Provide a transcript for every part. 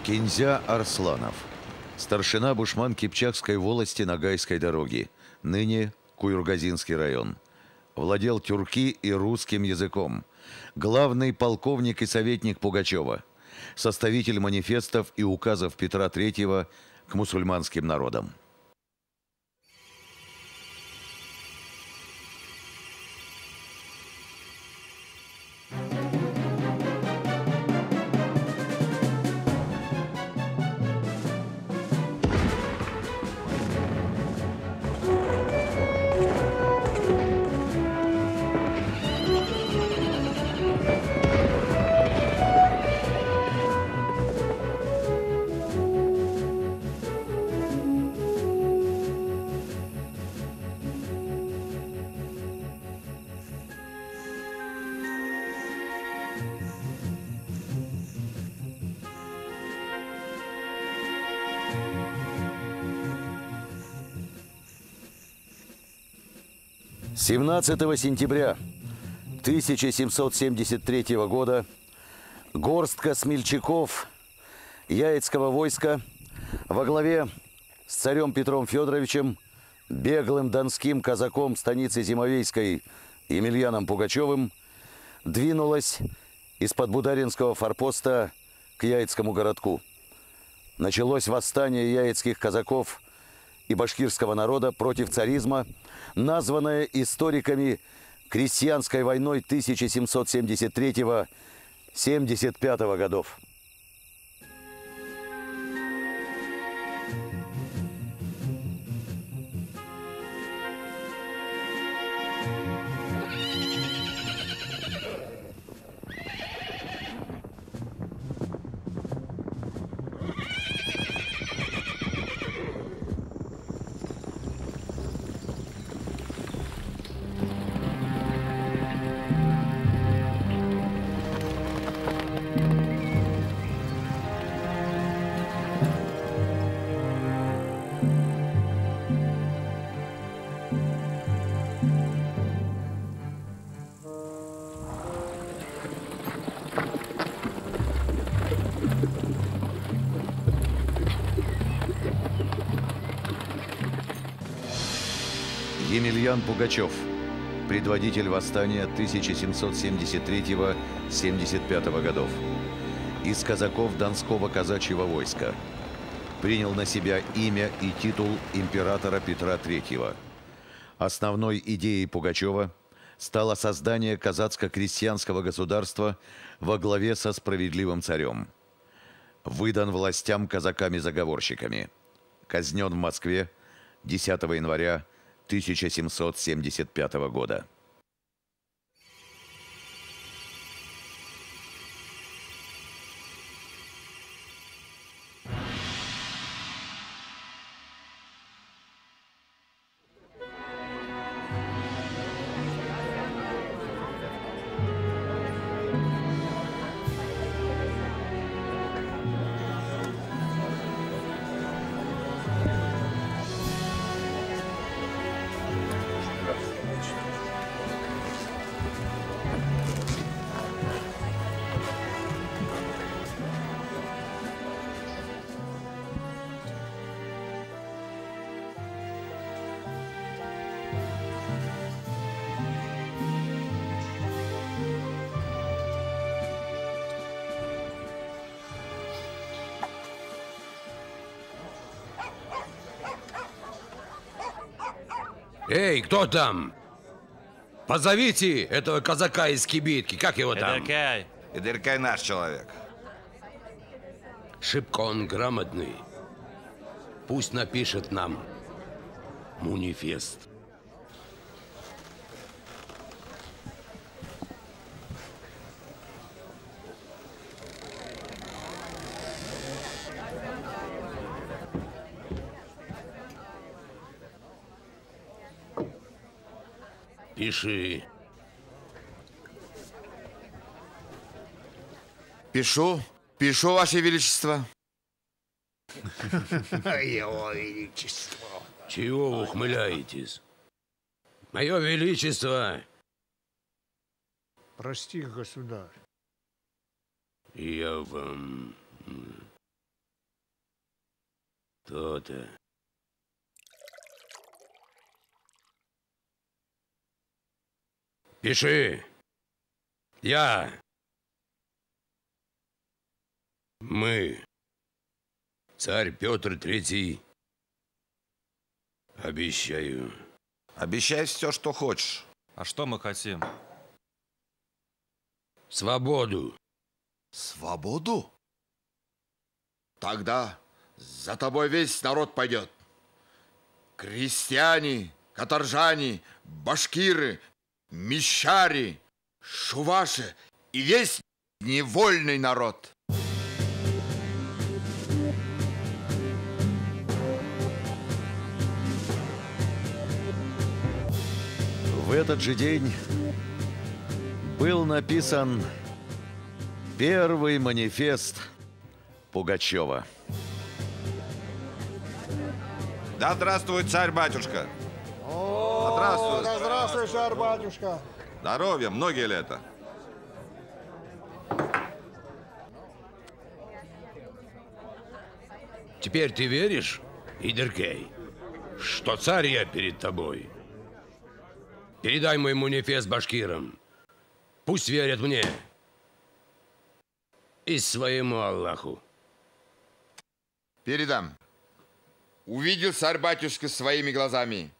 Кинзя Арсланов, старшина бушман Кипчакской волости Ногайской дороги, ныне Куюргазинский район. Владел тюрки и русским языком. Главный полковник и советник Пугачева. Составитель манифестов и указов Петра III к мусульманским народам. «17 сентября 1773 года горстка смельчаков Яицкого войска во главе с царем Петром Федоровичем, беглым донским казаком станицы Зимовейской Емельяном Пугачевым двинулась из-под Бударинского форпоста к Яицкому городку. Началось восстание яицких казаков и башкирского народа против царизма, названное историками крестьянской войной 1773-75 годов. Емельян Пугачев, предводитель восстания 1773-75 годов, из казаков Донского казачьего войска, принял на себя имя и титул императора Петра III. Основной идеей Пугачева стало создание казацко-крестьянского государства во главе со справедливым царем. Выдан властям казаками-заговорщиками. Казнен в Москве 10 января 1775 года. Эй, кто там? Позовите этого казака из кибитки. Как его там? Эдыркай. Эдыркай наш человек. Шибко он грамотный. Пусть напишет нам манифест. Пиши. Пишу, Ваше Величество. Его Величество. Чего вы ухмыляетесь? Мое Величество. Прости, государь. Я вам То-то. Пиши. Мы, царь Петр Третий, обещаю. Обещай все, что хочешь. А что мы хотим? Свободу. Свободу? Тогда за тобой весь народ пойдет. Крестьяне, каторжане, башкиры, мещари, шуваши и весь невольный народ. В этот же день был написан первый манифест Пугачева. Да здравствует царь-батюшка. Здравствуй. Да здравствуй, царь-батюшка. Здоровья, многие лета. Теперь ты веришь, Идеркей, что царь я перед тобой? Передай мой манифест башкирам. Пусть верят мне и своему Аллаху. Передам. Увидел царь-батюшка своими глазами.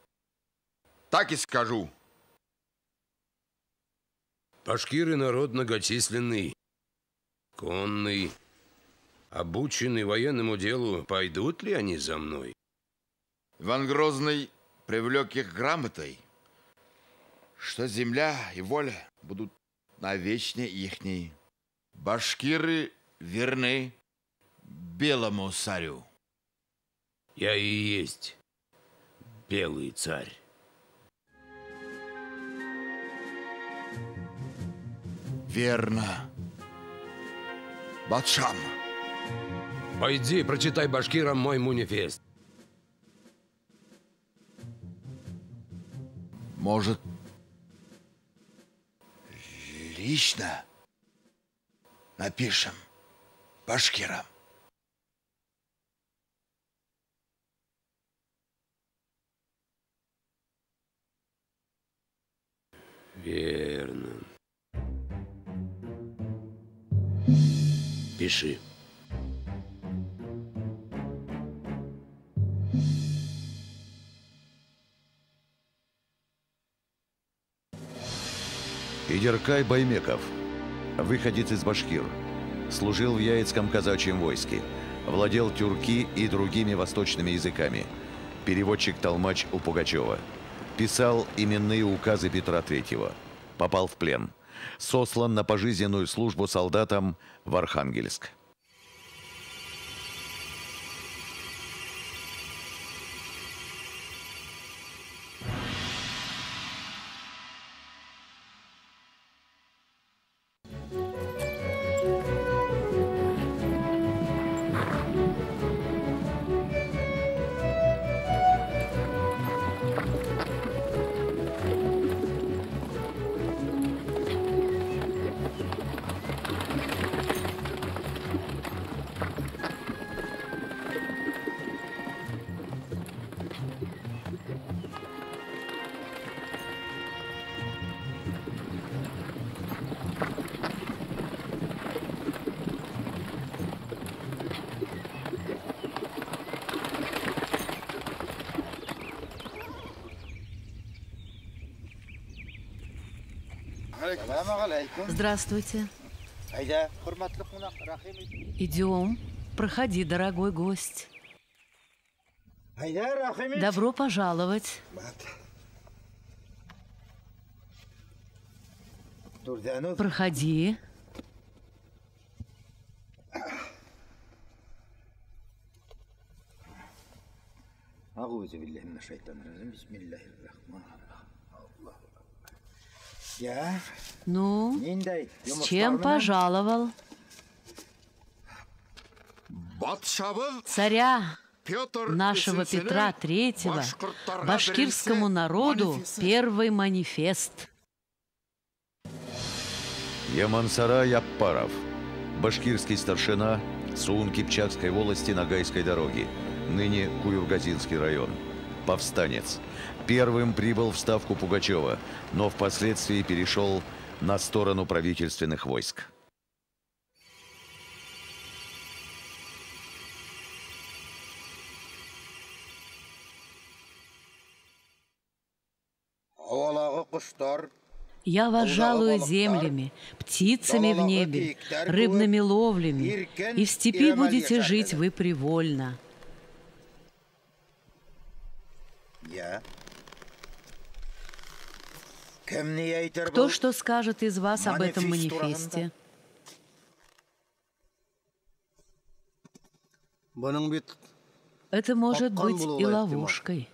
Так и скажу. Башкиры народ многочисленный, конный, обученный военному делу. Пойдут ли они за мной? Иван Грозный привлек их грамотой, что земля и воля будут навечно ихней. Башкиры верны белому царю. Я и есть белый царь. Верно. Батшам. Пойди, прочитай башкирам мой манифест. Может, лично напишем башкирам. Верно. Пиши. Идеркай Баймеков, выходец из Башкир, служил в Яицком казачьем войске, владел тюрки и другими восточными языками, переводчик-толмач у Пугачева, писал именные указы Петра Третьего, попал в плен, сослан на пожизненную службу солдатам в Архангельск. Здравствуйте. Идем. Проходи, дорогой гость. Добро пожаловать. Проходи. Ну, с чем пожаловал? Царя нашего Петра Третьего, башкирскому народу первый манифест. Ямансара Яппаров, башкирский старшина Суун Кипчакской волости Ногайской дороги, ныне Куюргазинский район. Повстанец. Первым прибыл в ставку Пугачева, но впоследствии перешел на сторону правительственных войск. Я вас жалую землями, птицами в небе, рыбными ловлями, и в степи будете жить вы привольно. Кто что скажет из вас об этом манифесте? Это может быть и ловушкой.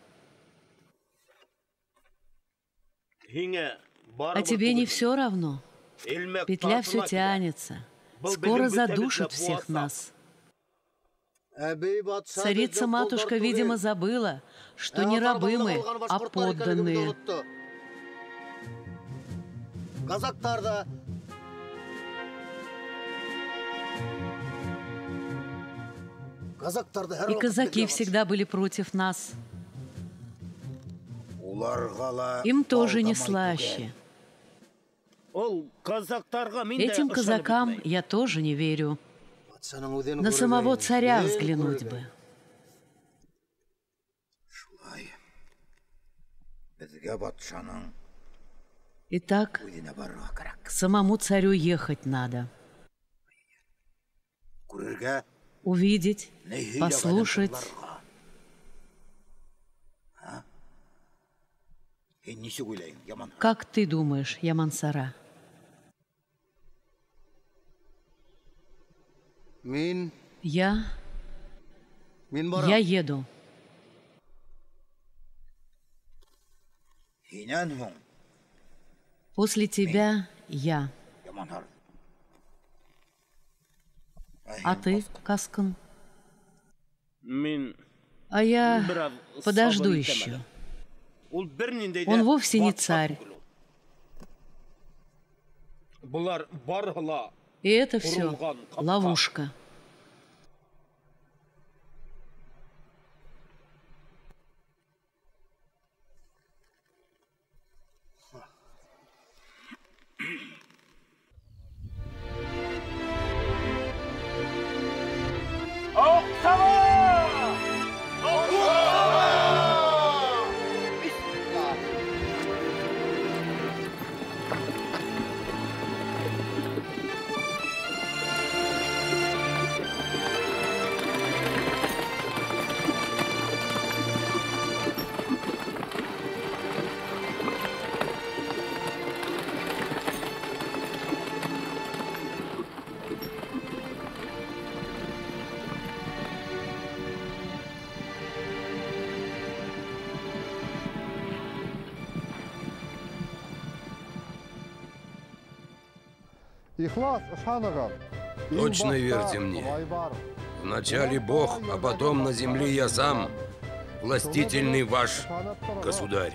А тебе не все равно? Петля все тянется. Скоро задушит всех нас. Царица-матушка, видимо, забыла, что не рабы мы, а подданные. И казаки всегда были против нас. Им тоже не слаще. Этим казакам я тоже не верю. На самого царя взглянуть бы. Итак, к самому царю ехать надо. Увидеть, послушать. Как ты думаешь, Ямансара? Я еду. После тебя я. А ты, Каскан? А я подожду еще. Он вовсе не царь. И это все ловушка. Точно верьте мне. Вначале Бог, а потом на земле я сам, властительный ваш государь.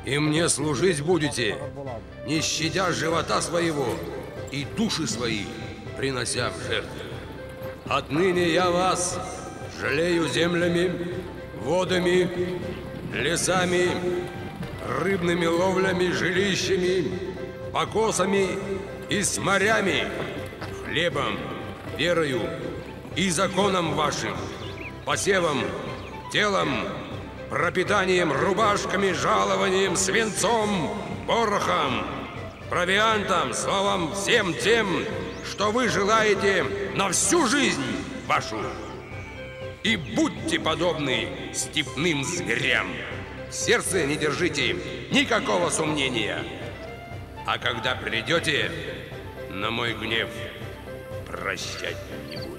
И мне служить будете, не щадя живота своего и души свои, принося в жертву. Отныне я вас жалею землями, водами, лесами, рыбными ловлями, жилищами, покосами и с морями, хлебом, верою и законом вашим, посевом, телом, пропитанием, рубашками, жалованием, свинцом, порохом, провиантом, словом, всем тем, что вы желаете на всю жизнь вашу. И будьте подобны степным зверям. В сердце не держите никакого сомнения. А когда придете, на мой гнев прощать не буду.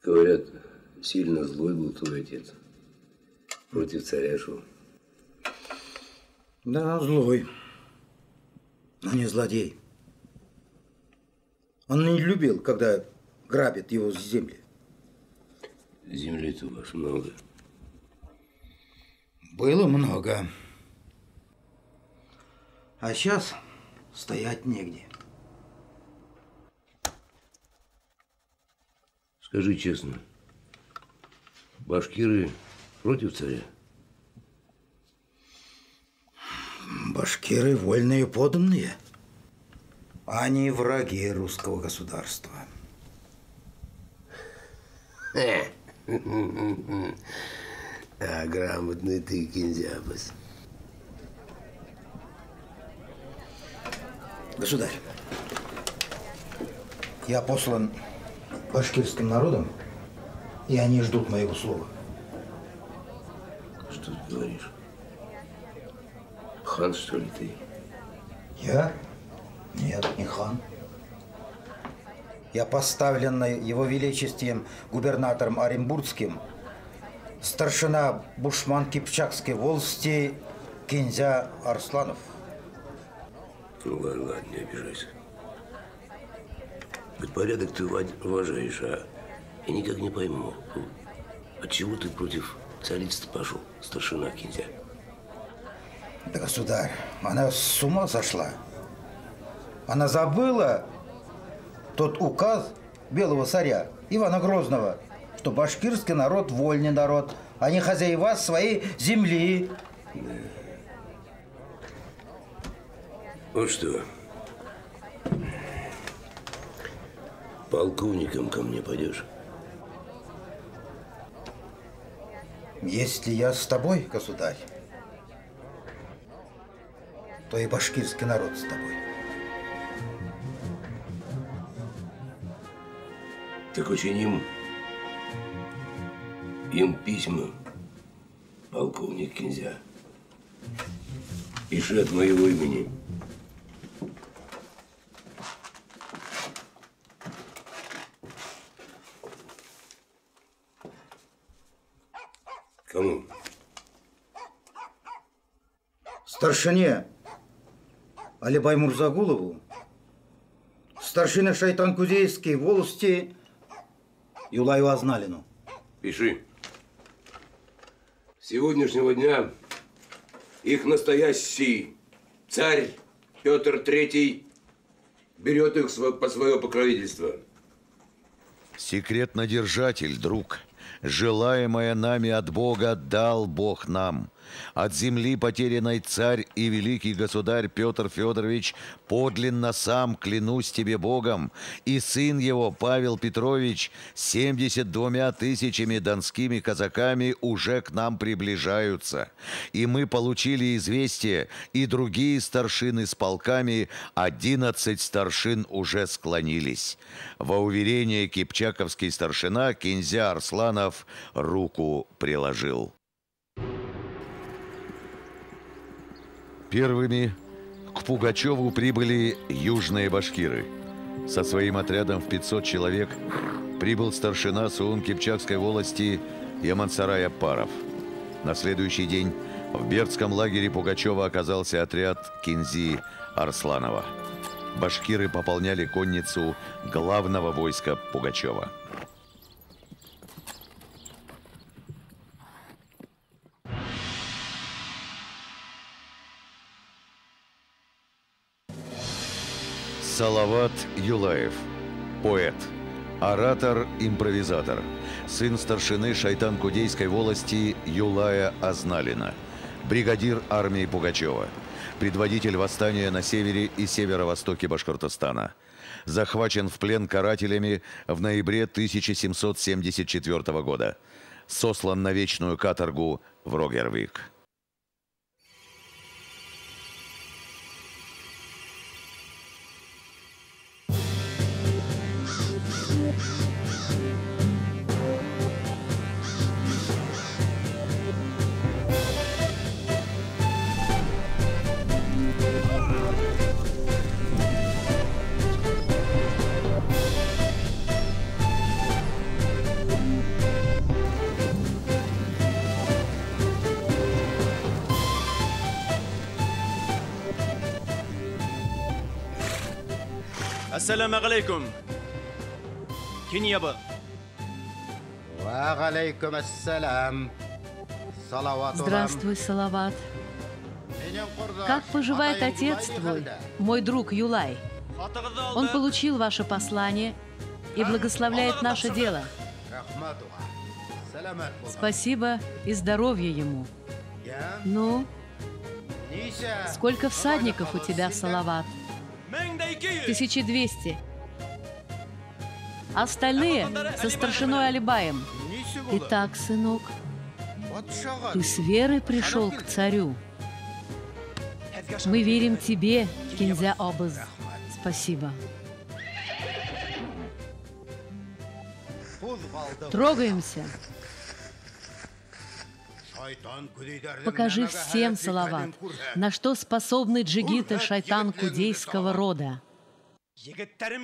Говорят, сильно злой был твой отец. Против царя шел. Да, злой, но не злодей. Он не любил, когда грабят его земли. Земли-то у вас много. Было много. А сейчас стоять негде. Скажи честно, башкиры против царя? Башкиры вольные подданные. Они враги русского государства. А грамотный ты, Кинзябас. Государь, я послан башкирским народом, и они ждут моего слова. Что ты говоришь? Хан, что ли, ты? Я? Нет, не хан. Я поставлен его величеством губернатором Оренбургским, старшина бушман Кипчакской волости князя Арсланов. Ну, ладно, не обижайся. Хоть порядок ты уважаешь, а я никак не пойму, отчего ты против царицы пошел, старшина князя? Да, государь, она с ума сошла. Она забыла тот указ белого царя Ивана Грозного, что башкирский народ вольный народ, они хозяева своей земли. Вот что, полковником ко мне пойдешь? Если я с тобой, государь, то и башкирский народ с тобой. Так учиним им письма, полковник князя. Пиши от моего имени. Кому? Старшине Алибай Мурзагулову, старшина Шайтан-Кузейской волости Юлаю Азналину. Пиши. С сегодняшнего дня их настоящий царь Петр III берет их под свое покровительство. Секретнодержатель, друг, желаемое нами от Бога дал Бог нам. От земли потерянной царь и великий государь Петр Федорович подлинно сам, клянусь тебе Богом, и сын его Павел Петрович 72 тысячами донскими казаками уже к нам приближаются. И мы получили известие, и другие старшины с полками, 11 старшин уже склонились. Во уверение кипчаковский старшина князя Арсланов руку приложил. Первыми к Пугачеву прибыли южные башкиры. Со своим отрядом в 500 человек прибыл старшина Суун Кипчакской волости Ямансарай Аппаров. На следующий день в Бердском лагере Пугачева оказался отряд князя Арсланова. Башкиры пополняли конницу главного войска Пугачева. Салават Юлаев, поэт, оратор-импровизатор, сын старшины Шайтан-Кудейской волости Юлая Азналина, бригадир армии Пугачева, предводитель восстания на севере и северо-востоке Башкортостана, захвачен в плен карателями в ноябре 1774 года, сослан на вечную каторгу в Рогервик. السلام عليكم. كنيابة. وعليكم السلام. Здравствуй, Салават. Как поживает отец твой, мой друг Юлай? Он получил ваше послание и благословляет наше дело. Спасибо и здоровья ему. Ну, сколько всадников у тебя, Салават? 1200. Остальные со старшиной Алибаем. Итак, сынок, ты с верой пришел к царю. Мы верим тебе, Кинзя Обыз. Спасибо. Трогаемся. Покажи всем, Салават, на что способны джигиты шайтан-кудейского рода.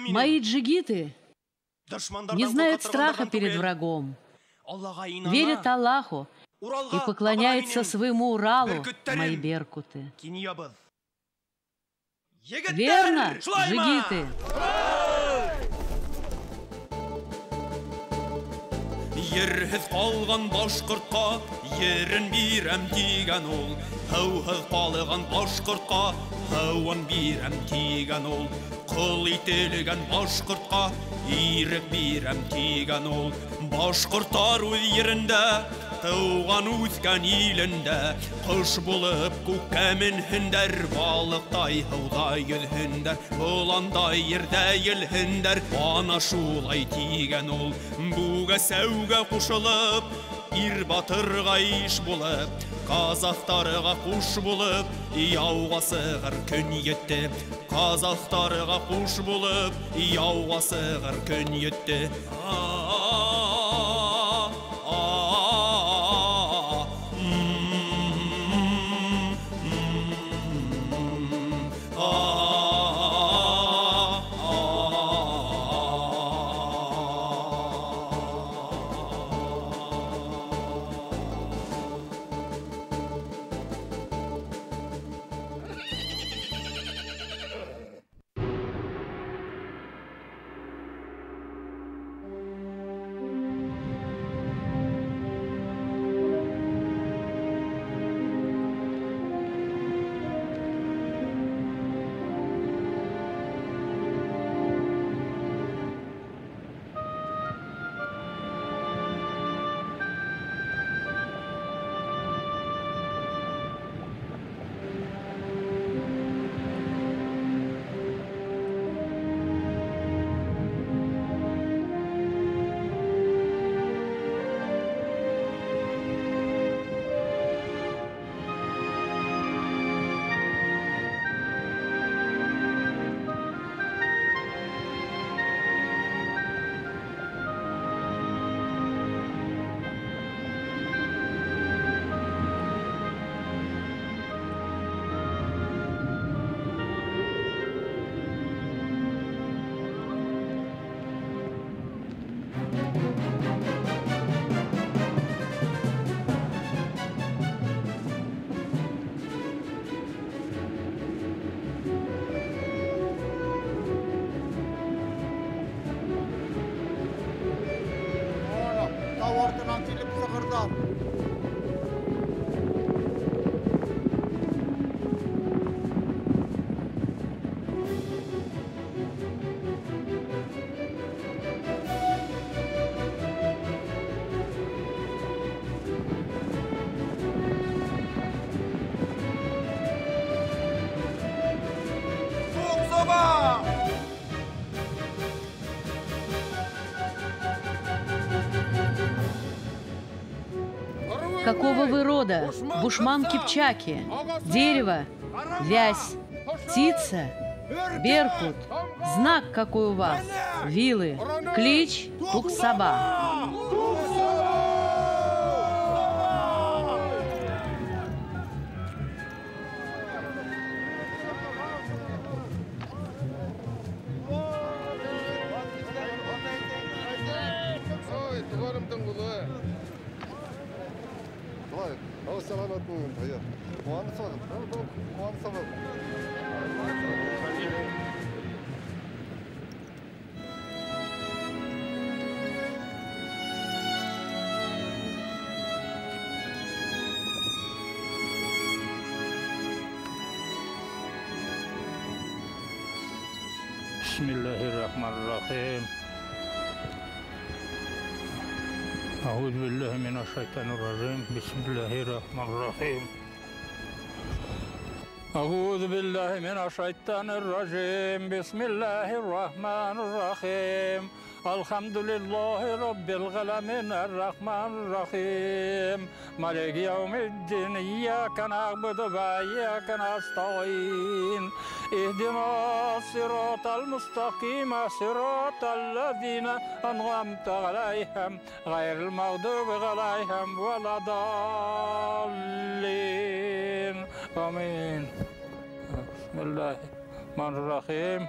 Мои джигиты не знают страха перед врагом, верят Аллаху и поклоняются своему Уралу, мои беркуты. Верно, джигиты? Ерһез калган башкортка ерен бирәм дигән ул. Һәүһез калган башкортка һәван бирәм дигән ул. Кул ителгән башкортка ирек бирәм дигән ул. Башкортлар үз ерендә туган үскән илендә кош булып күккә менһендәр, балыктай һыуда йөзһендәр, боландай ердә йелһендәр. Ана шулай тигән ул. Буга сәүгә кушылып, ир батырга иш булып, казактарга куш булып, яуга сыгыр көн йетте. Казактарга куш булып, яуга сыгыр көн йетте. Какого вы рода? Бушман Кипчаки. Дерево. Вязь. Птица. Беркут. Знак какой у вас? Вилы. Клич Туксаба. بسم الله الرحمن الرحيم أعوذ بالله من الشيطان الرجيم بسم الله الرحمن الرحيم أعوذ بالله من الشيطان الرجيم بسم الله الرحمن الرحيم الحمد لله رب العالمين الرحمن الرحيم مالك يوم الدين إياك نعبد وإياك نستعين اهدنا الصراط المستقيم صراط الذين أنعمت عليهم غير المغضوب عليهم ولا الضالين آمين بسم الله الرحمن الرحيم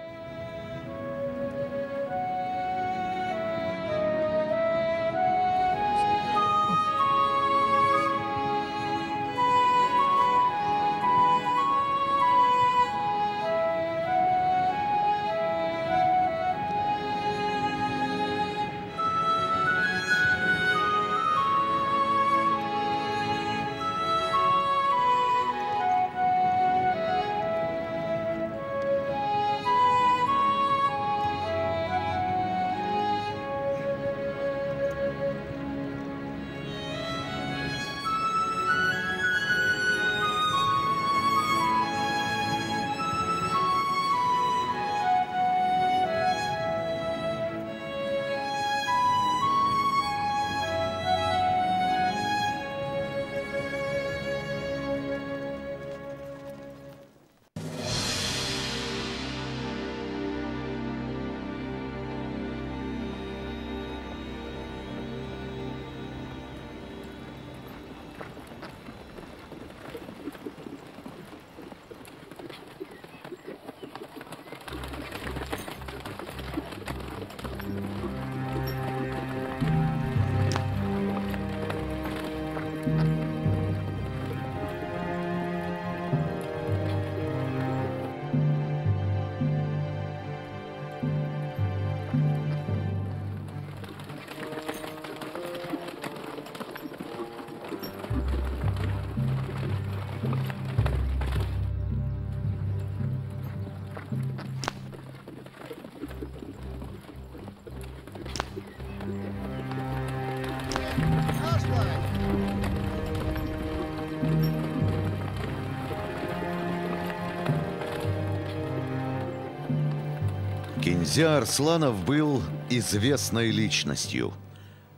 Кинзя Арсланов был известной личностью.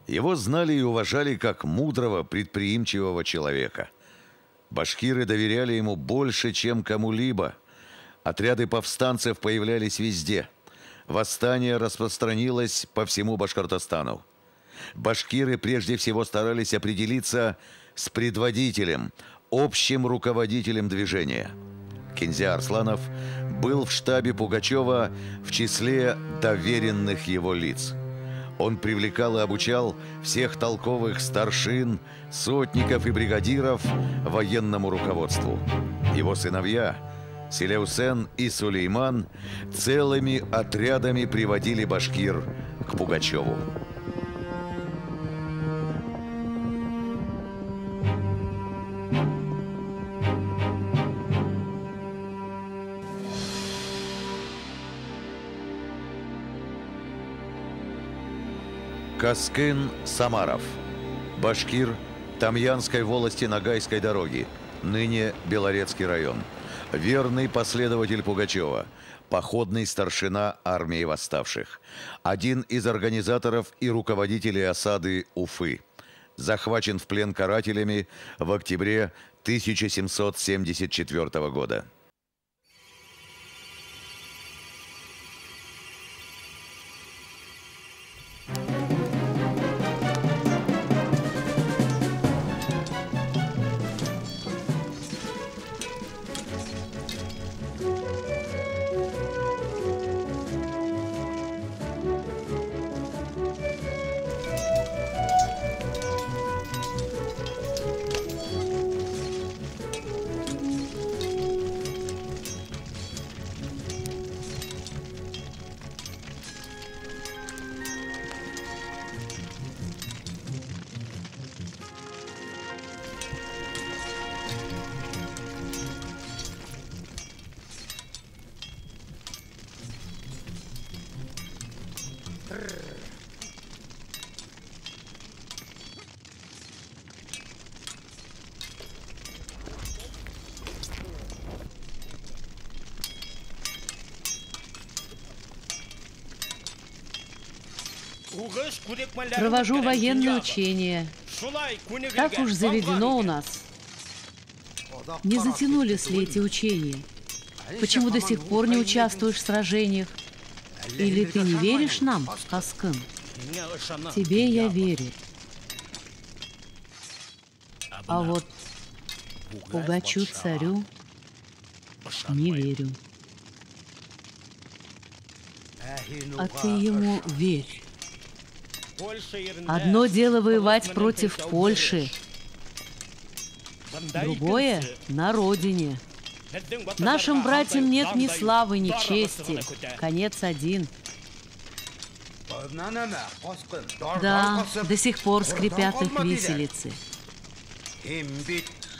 Его знали и уважали как мудрого, предприимчивого человека. Башкиры доверяли ему больше, чем кому-либо. Отряды повстанцев появлялись везде. Восстание распространилось по всему Башкортостану. Башкиры прежде всего старались определиться с предводителем, общим руководителем движения. Кинзя Арсланов был в штабе Пугачева в числе доверенных его лиц. Он привлекал и обучал всех толковых старшин, сотников и бригадиров военному руководству. Его сыновья Селеусен и Сулейман целыми отрядами приводили башкир к Пугачеву. Каскын Самаров, башкир Тамьянской волости Ногайской дороги, ныне Белорецкий район. Верный последователь Пугачева, походный старшина армии восставших. Один из организаторов и руководителей осады Уфы. Захвачен в плен карателями в октябре 1774 года. Провожу военные учения. Так уж заведено у нас. Не затянулись ли эти учения? Почему до сих пор не участвуешь в сражениях? Или ты не веришь нам, Хаскын? Тебе я верю. А вот Пугачу-царю не верю. А ты ему верь. Одно дело воевать против Польши, другое — на родине. Нашим братьям нет ни славы, ни чести. Конец один. Да, до сих пор скрипят их виселицы.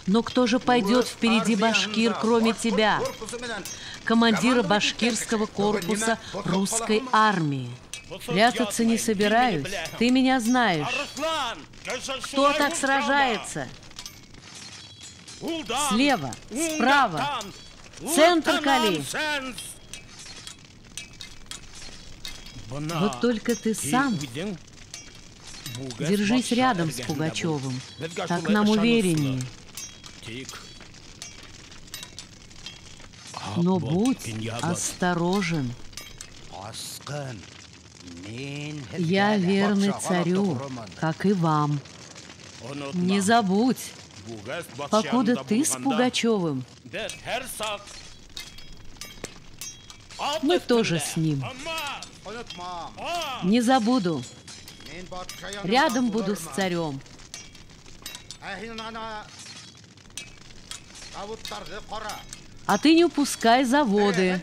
Но кто же пойдет впереди башкир, кроме тебя, командира башкирского корпуса русской армии? Прятаться не собираюсь, ты меня знаешь. Кто так сражается? Слева, справа, центр коли. Вот только ты сам держись рядом с Пугачевым, так нам увереннее. Но будь осторожен. Я верный царю, как и вам. Не забудь, покуда ты с Пугачевым, мы тоже с ним. Не забуду. Рядом буду с царем. А ты не упускай заводы.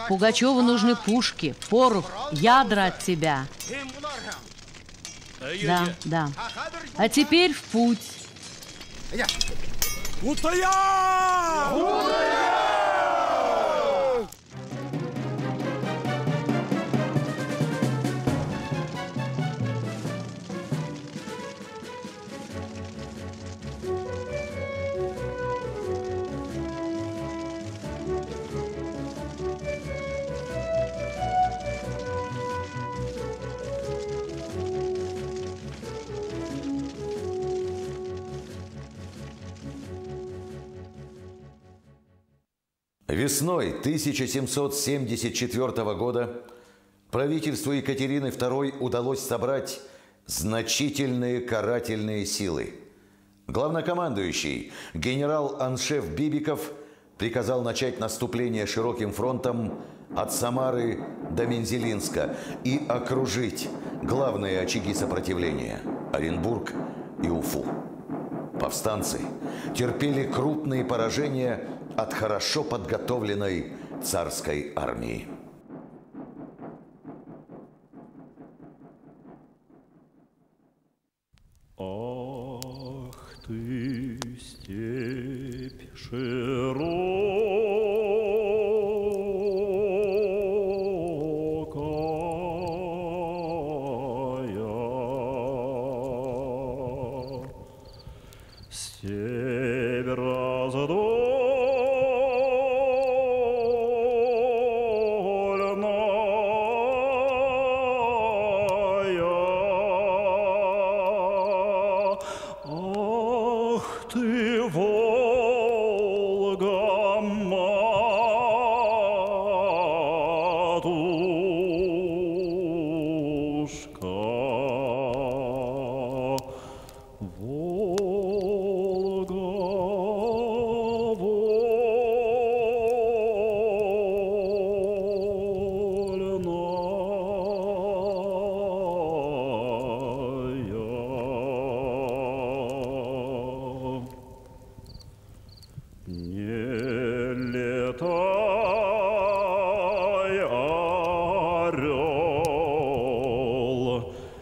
Пугачеву нужны пушки, порох, ядра от тебя. Да, да. А теперь в путь. Весной 1774 года правительству Екатерины II удалось собрать значительные карательные силы. Главнокомандующий генерал-аншеф Бибиков приказал начать наступление широким фронтом от Самары до Мензелинска и окружить главные очаги сопротивления – Оренбург и Уфу. Повстанцы терпели крупные поражения от хорошо подготовленной царской армии. Ах ты, степь широкая, севера задольная, ах ты, Волга, матушка,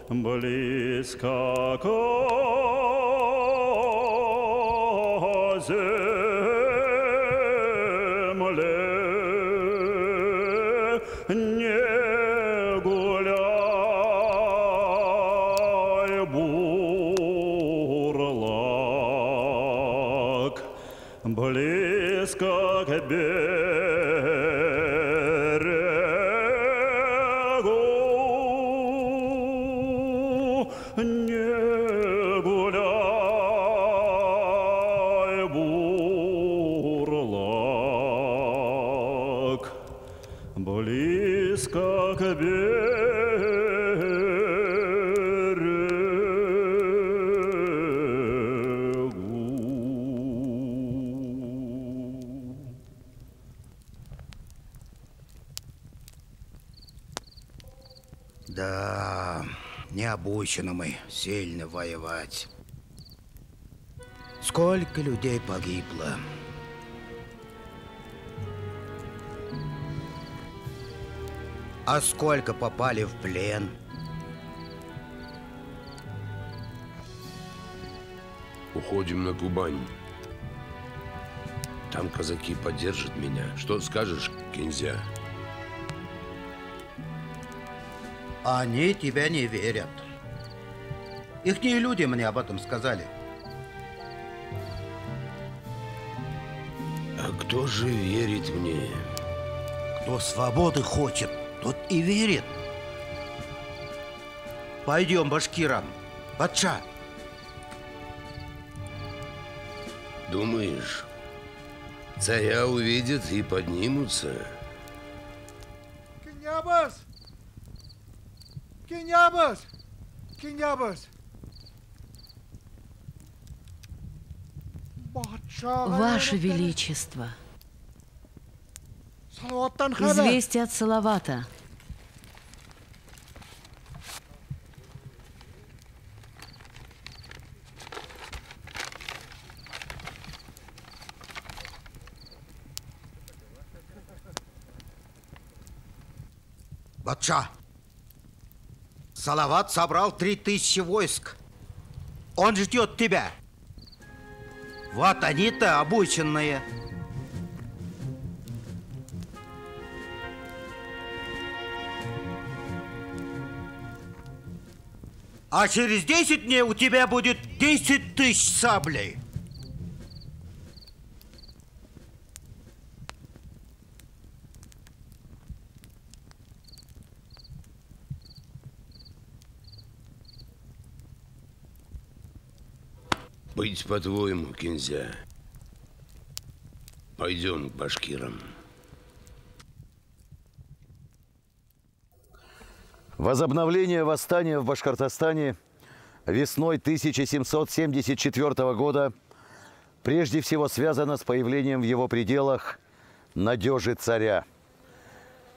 близко к озеру. земле не гуляй, бурлак, близко к берегу не гуляй, бурлак, близко к берегу. Да, не обучены мы сильно воевать. Сколько людей погибло. А сколько попали в плен? Уходим на Кубань. Там казаки поддержат меня. Что скажешь, Кинзя? Они тебя не верят. Ихние люди мне об этом сказали. А кто же верит мне? Кто свободы хочет, тот и верит. Пойдем, башкирам. Патша. Думаешь, царя увидят и поднимутся? Кинябас! Кинябас! Кинябас! Ваше Величество, Салаваттан хабар. известие от Салавата. Батша, Салават собрал 3000 войск. Он ждет тебя. Вот они-то обученные. А через 10 дней у тебя будет 10 000 саблей. Быть по-твоему, Кинзя. Пойдем к башкирам. Возобновление восстания в Башкортостане весной 1774 года прежде всего связано с появлением в его пределах надежи царя.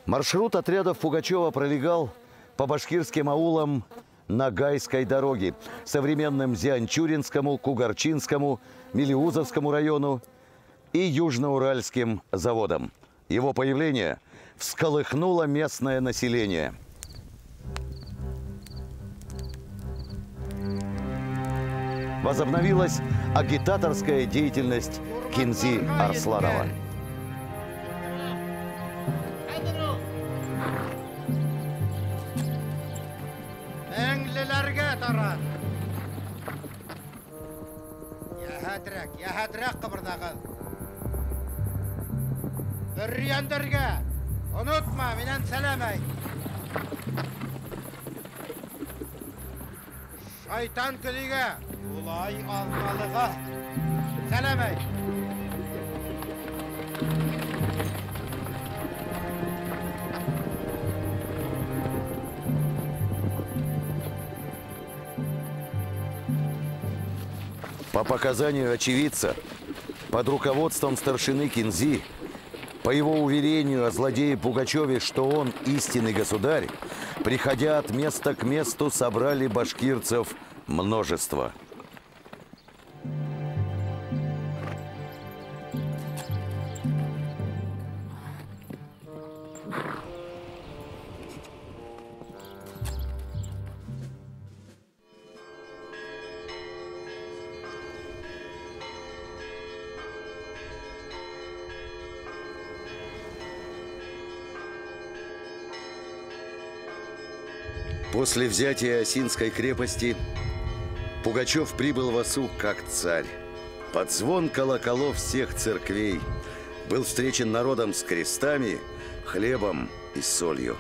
Маршрут отрядов Пугачева пролегал по башкирским аулам Ногайской дороги, современным Зианчуринскому, Кугарчинскому, Мелеузовскому району и Южноуральским заводам. Его появление всколыхнуло местное население. Возобновилась агитаторская деятельность Кинзи Арсланова. Әңлеләргә тарат. Яһадрак кыбырдагыз. Бөрьяндәргә. Онытма, миннән сәлам әйт. Шайтан көлигә, улай алмалыга. Сәлам әйт. По показанию очевидца, под руководством старшины Кинзи, по его уверению о злодее Пугачеве, что он истинный государь, приходя от места к месту, собрали башкирцев множество. После взятия Осинской крепости Пугачев прибыл в Осу как царь. Под звон колоколов всех церквей был встречен народом с крестами, хлебом и солью.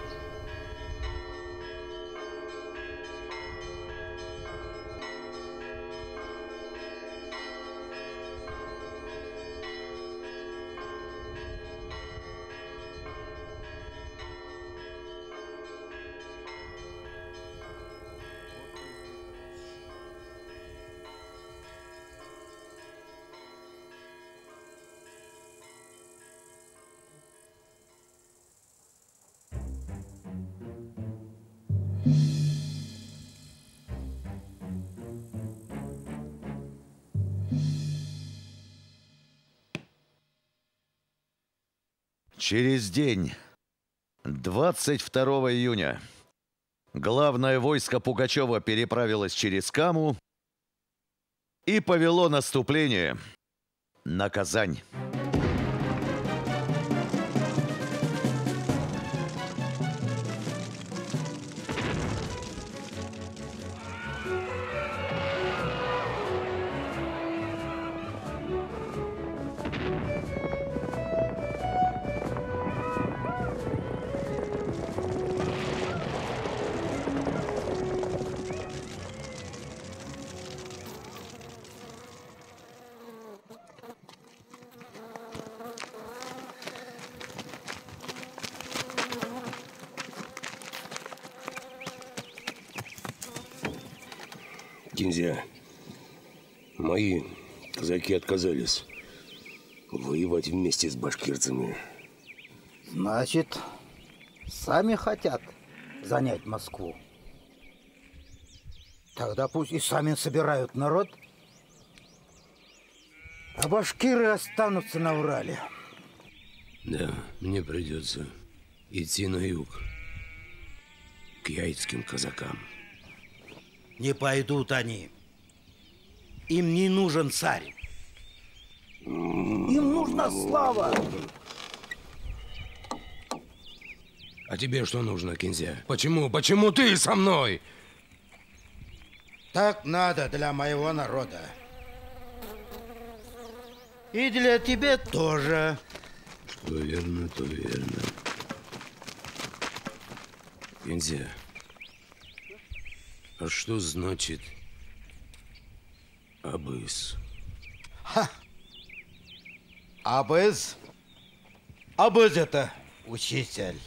Через день, 22 июня, главное войско Пугачева переправилось через Каму и повело наступление на Казань. Князья, мои казаки отказались воевать вместе с башкирцами. Значит, сами хотят занять Москву. Тогда пусть и сами собирают народ, а башкиры останутся на Урале. Да, мне придется идти на юг, к яицким казакам. Не пойдут они. Им не нужен царь. Им нужна слава. А тебе что нужно, князя? Почему ты со мной? Так надо для моего народа. И для тебя тоже. Что верно, то верно. Князя, а что значит абыс? Ха! Абыз? Абыз это учитель.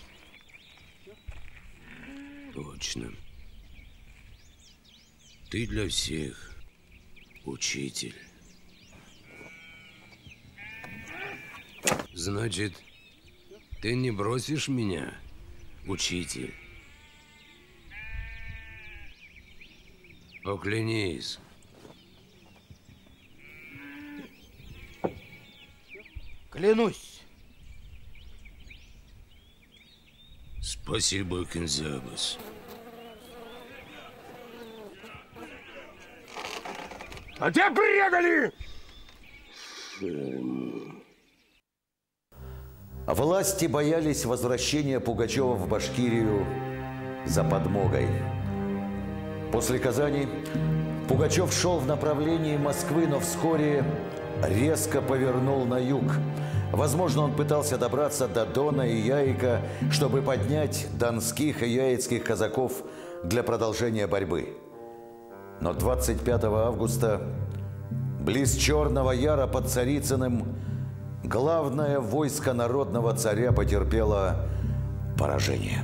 Точно. Ты для всех учитель. Значит, ты не бросишь меня, учитель? Поклянись. Клянусь. Спасибо, Кензабас. А тебя предали! Власти боялись возвращения Пугачева в Башкирию за подмогой. После Казани Пугачев шел в направлении Москвы, но вскоре резко повернул на юг. Возможно, он пытался добраться до Дона и Яика, чтобы поднять донских и яицких казаков для продолжения борьбы. Но 25 августа, близ Черного Яра под Царицыным, главное войско народного царя потерпело поражение.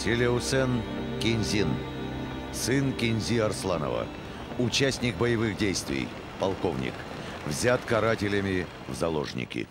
Селеусен Кинзин, сын Кинзи Арсланова, участник боевых действий, полковник, взят карателями в заложники.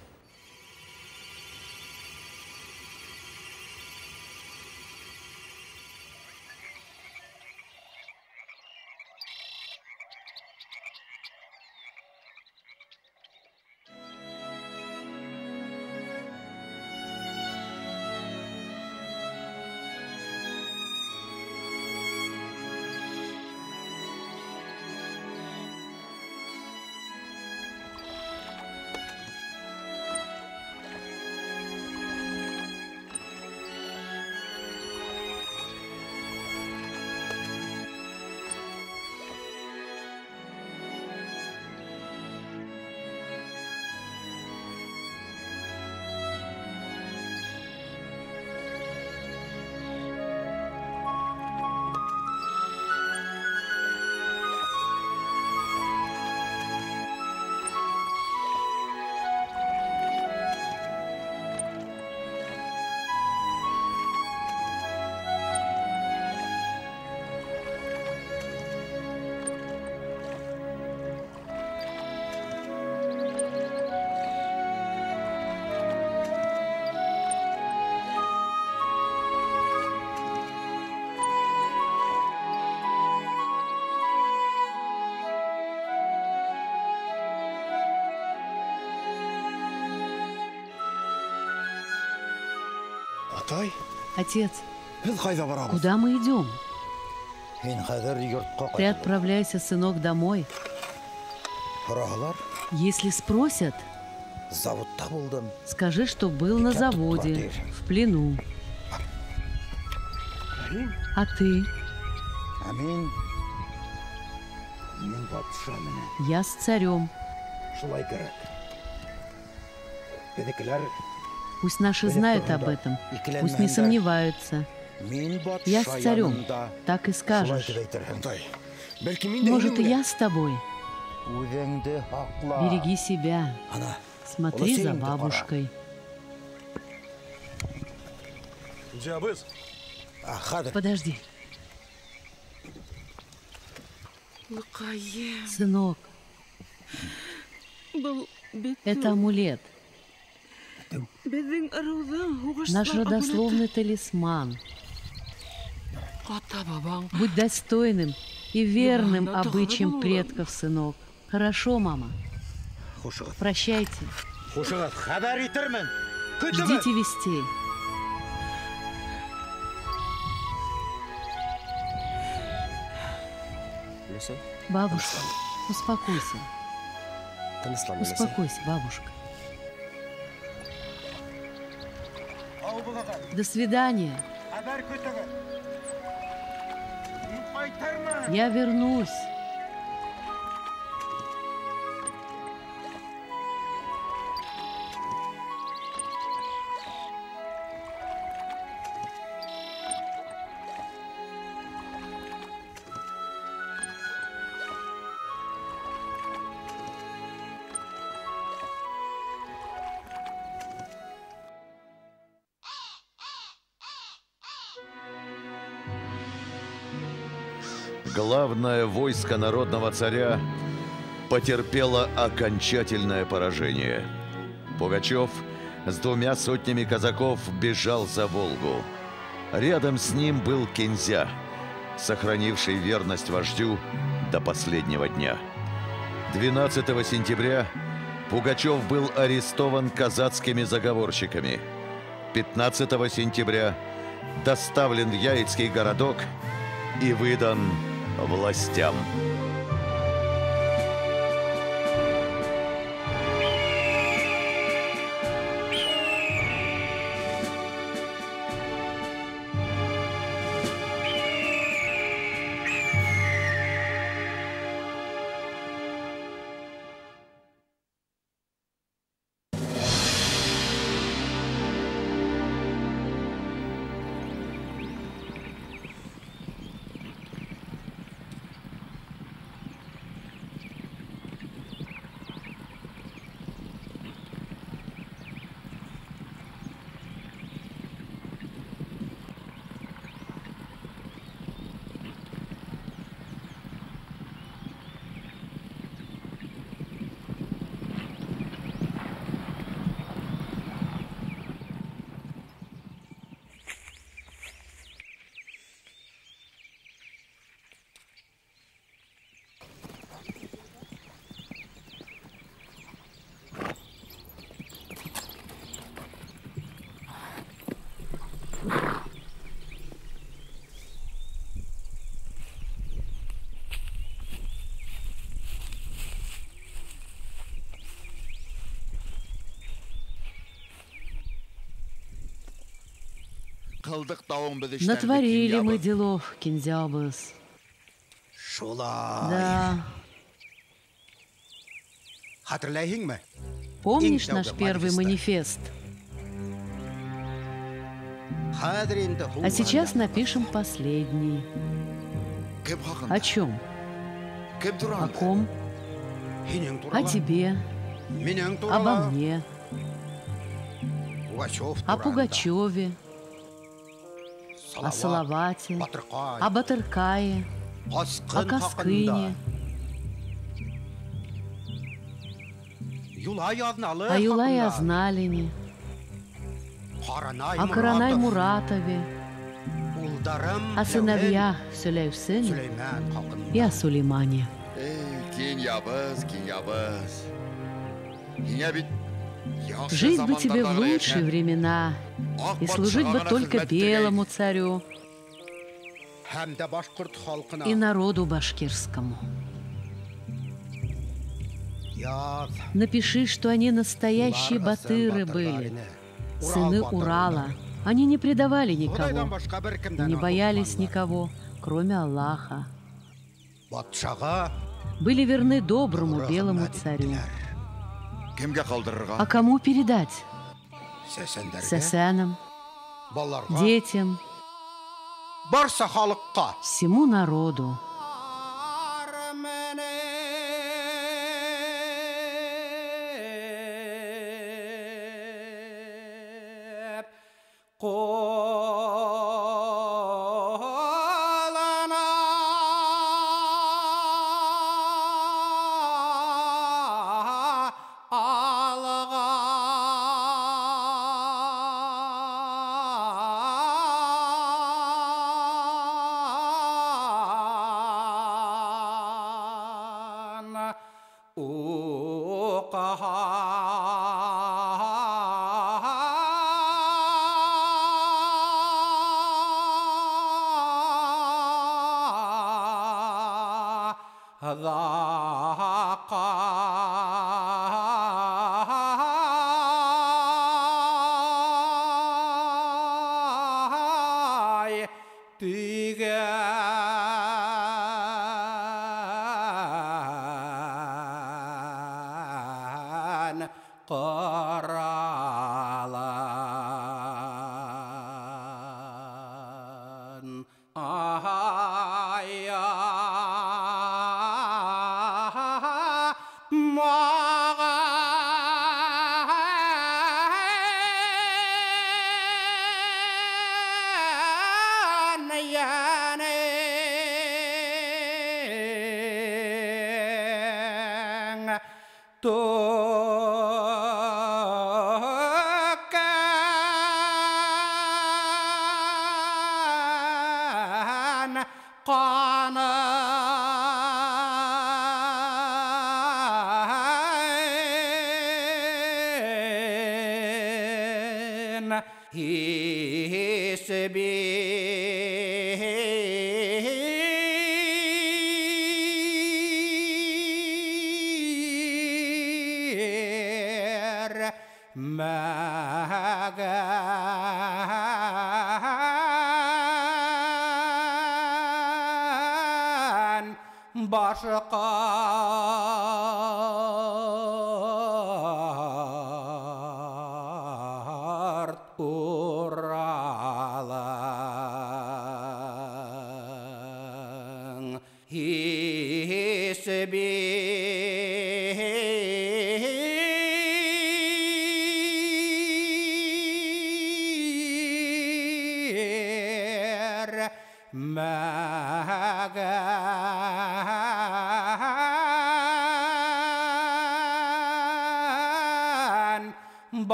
Отец, куда мы идем? Ты отправляйся, сынок, домой. Если спросят, скажи, что был на заводе, в плену. А ты? Я с царем. Пусть наши знают об этом, пусть не сомневаются. Я с царем, так и скажешь. Может, и я с тобой? Береги себя. Смотри за бабушкой. Подожди. Сынок, это амулет. Наш родословный талисман. Будь достойным и верным обычаям предков, сынок. Хорошо, мама? Прощайте. Ждите вестей. Бабушка, успокойся. Успокойся, бабушка. До свидания. Я вернусь. Главное войско народного царя потерпело окончательное поражение. Пугачев с 2 сотнями казаков бежал за Волгу. Рядом с ним был Кинзя, сохранивший верность вождю до последнего дня. 12 сентября Пугачев был арестован казацкими заговорщиками. 15 сентября доставлен в Яицкий городок и выдан властям. Натворили мы делов, Кинзябыз. Да. Помнишь наш первый манифест? А сейчас напишем последний. О чем? О ком? О тебе. Обо мне. О Пугачеве. О Салавате. О Батыркае. О Каскыне. О Юлае Азналине. О Каранай-Муратове. О сыновьях Сüleyhüсене и о Сулеймане. Кинябыз. Киня бит Жить бы тебе в лучшие времена и служить бы только белому царю и народу башкирскому. Напиши, что они настоящие батыры были, сыны Урала. Они не предавали никого, не боялись никого, кроме Аллаха. Были верны доброму белому царю. А кому передать? Сәсәнам, детям, всему народу.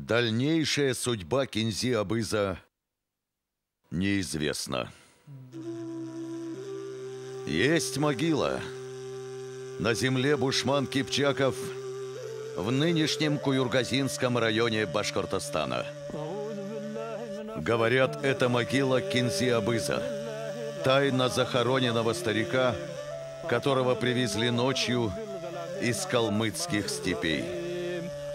Дальнейшая судьба Кинзи Абыза неизвестна. Есть могила на земле бушман-кипчаков в нынешнем Куюргазинском районе Башкортостана. Говорят, это могила Кинзи Абыза, тайно захороненного старика, которого привезли ночью из калмыцких степей.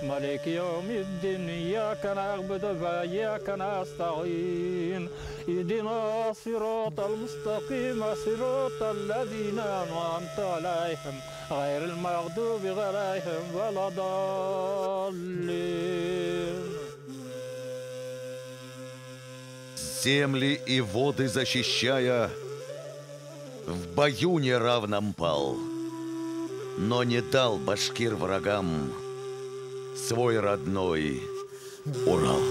مالك يوم الدين إياك نعبد وإياك نستعين اهدنا الصراط المستقيم صراط الذين أنعمت عليهم غير المغضوب عليهم ولا الضالين. Земли и воды защищая, в бою неравном пал, но не дал башкир врагам свой родной Урал.